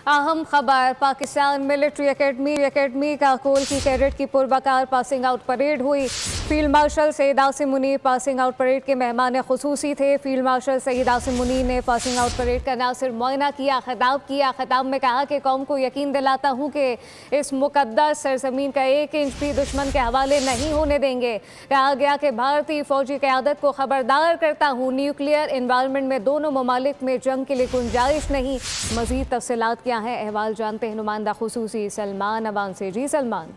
अहम खबर Pakistan military academy Kakul की कैडेट की पुरवकार पासिंग आउट परेड हुई। Field marshal Syed Asim Munir passing out parade के मेहमान खुसूसी थे। फील्ड मार्शल सईद आसिम मुनीर ने पासिंग आउट परेड का न सिर्फ मुआयना किया, खिताब में कहा कि कौम को यकीन दिलाता हूँ कि इस मुकद्दस सरजमीन का एक इंच भी दुश्मन के हवाले नहीं होने देंगे। कहा गया कि भारतीय फौजी क़यादत को खबरदार करता हूँ, न्यूक्लियर इन्वायरमेंट में दोनों ममालिक में जंग के लिए गुंजाइश नहीं। मजीद तफसीलात क्या है, अहवाल जानते हैं नुमाइंदा खुसूसी सलमान अवान से। जी सलमान।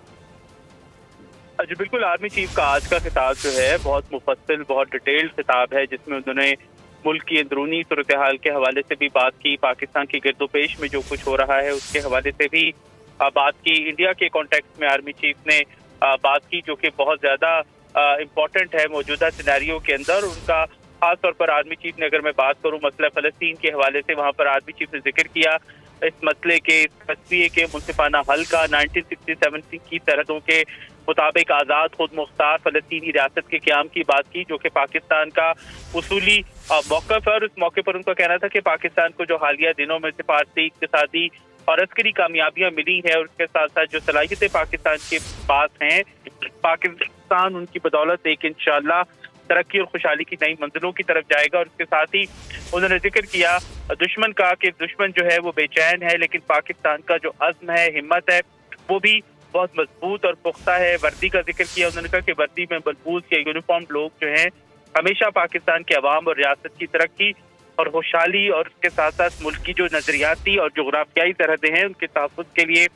जी बिल्कुल, आर्मी चीफ का आज का खिताब जो है बहुत मुफस्सिल, बहुत डिटेल्ड खिताब है, जिसमें उन्होंने मुल्क की अंदरूनी सूरत हाल के हवाले से भी बात की, पाकिस्तान की गिरदोपेश में जो कुछ हो रहा है उसके हवाले से भी बात की। इंडिया के कॉन्टेक्स्ट में आर्मी चीफ ने बात की, जो कि बहुत ज़्यादा इम्पोर्टेंट है मौजूदा सिनेरियो के अंदर। उनका खास तौर पर आर्मी चीफ ने, अगर मैं बात करूँ मसला फ़लस्तीन के हवाले से, वहाँ पर आर्मी चीफ ने जिक्र किया इस मसले के तस्वीर के मुनसिफाना हल का। 1967 की सरहदों के मुताबिक आज़ाद खुद मुख्तार फ़लस्तीनी रियासत के क़याम की बात की, जो कि पाकिस्तान का उसूली मौक़िफ़ है। और इस मौके पर उनका कहना था कि पाकिस्तान को जो हालिया दिनों में सिफारती, इक़्तिसादी और अस्करी कामयाबियाँ मिली हैं, और उसके साथ साथ जो सलाहियतें पाकिस्तान के पास हैं, पाकिस्तान उनकी बदौलत एक इंशाअल्लाह तरक्की और खुशहाली की नई मंजिलों की तरफ जाएगा। और उसके साथ ही उन्होंने जिक्र किया दुश्मन का, कि दुश्मन जो है वो बेचैन है, लेकिन पाकिस्तान का जो अज़्म है, हिम्मत है, वो भी बहुत मजबूत और पुख्ता है। वर्दी का जिक्र किया उन्होंने, कहा कि वर्दी में मलबूस या यूनिफॉर्म लोग जो हैं हमेशा पाकिस्तान के अवाम और रियासत की तरक्की और खुशहाली और उसके साथ साथ मुल्क की जो नजरियाती और जोग्राफियाई सरहदें हैं उनके तहफ़्फ़ुज़ के लिए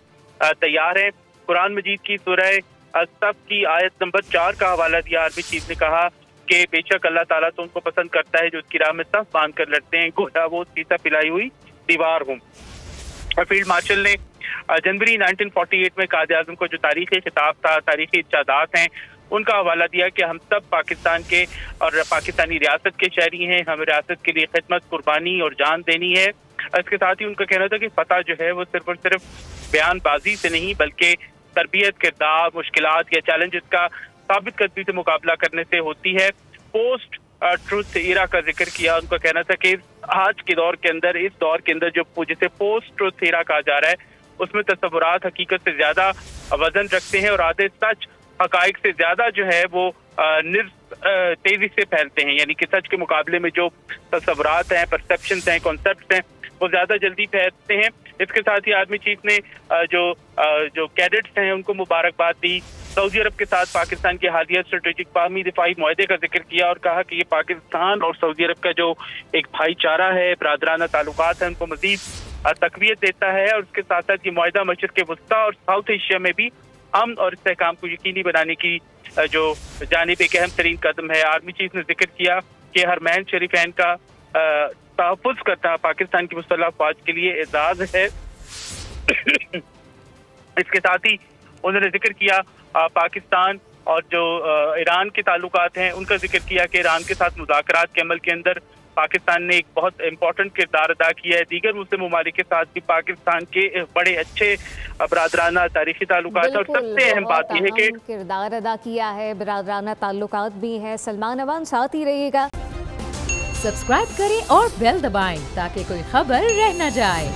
तैयार है। कुरान मजीद की सूरह सफ की आयत नंबर 4 का हवाला दिया आर्मी चीफ ने, कहा कि बेशक अल्लाह ताला तो उनको पसंद करता है जो उसकी राह में सफ बांध कर लड़ते हैं, गोया वो सीसा पिलाई हुई दीवार हूँ। और फील्ड मार्शल ने जनवरी 1948 में कायदे आज़म को जो तारीखी खिताब था, तारीखी इच्छादात हैं, उनका हवाला दिया कि हम सब पाकिस्तान के और पाकिस्तानी रियासत के शहरी हैं, हमें रियासत के लिए खिदमत, कुर्बानी और जान देनी है। इसके साथ ही उनका कहना था कि फतह जो है वो सिर्फ और सिर्फ बयानबाजी से नहीं, बल्कि तरबियत, किरदार, मुश्किलात या चैलेंजेस का साबित कदमी से मुकाबला करने से होती है। पोस्ट ट्रुथ एरा का जिक्र किया, उनका कहना था कि आज के दौर के अंदर, इस दौर के अंदर जो जिसे पोस्ट ट्रुथ एरा कहा जा रहा है, उसमें तस्वुरात हकीकत से ज्यादा वजन रखते हैं और आधे सच हकाइक से ज्यादा जो है वो तेजी से फैलते हैं। यानी कि सच के मुकाबले में जो तस्वुरात हैं, परसेप्शंस हैं, कॉन्सेप्ट्स हैं, वो ज्यादा जल्दी फैलते हैं। इसके साथ ही आर्मी चीफ ने जो कैडेट्स हैं उनको मुबारकबाद दी। सऊदी अरब के साथ पाकिस्तान के हालिया स्ट्रेटेजिक बाहमी दिफाई मुआहदे का जिक्र किया और कहा कि ये पाकिस्तान और सऊदी अरब का जो एक भाईचारा है, बरादराना ताल्लुकात हैं, उनको मजीद तकवीत देता है। और उसके साथ साथ ये मुआहदा मशरिक़ वस्ता और साउथ एशिया में भी अमन और इस्तेहकाम को यकीनी बनाने की जो जानिब एक अहम तरीन कदम है। आर्मी चीफ ने जिक्र किया कि हरमैन शरीफैन का तहफ़्फ़ुज़ करना पाकिस्तान की मुसल्लह फ़ौज के लिए एजाज़ है। इसके साथ ही उन्होंने जिक्र किया पाकिस्तान और जो ईरान के ताल्लुकात हैं उनका जिक्र किया कि ईरान के साथ मुज़ाकरात के अमल के अंदर पाकिस्तान ने एक बहुत इम्पोर्टेंट किरदार अदा किया है। दीगर मुस्लिम ममालिक के साथ भी पाकिस्तान के बड़े अच्छे बरादराना तारीखी ताल्लुकात, और सबसे अहम बात यह है कि किरदार अदा किया है, बरादराना ताल्लुकात भी हैं। सलमान अवान साथ ही रहिएगा। सब्सक्राइब करें और बेल दबाएं ताकि कोई खबर रह न जाए।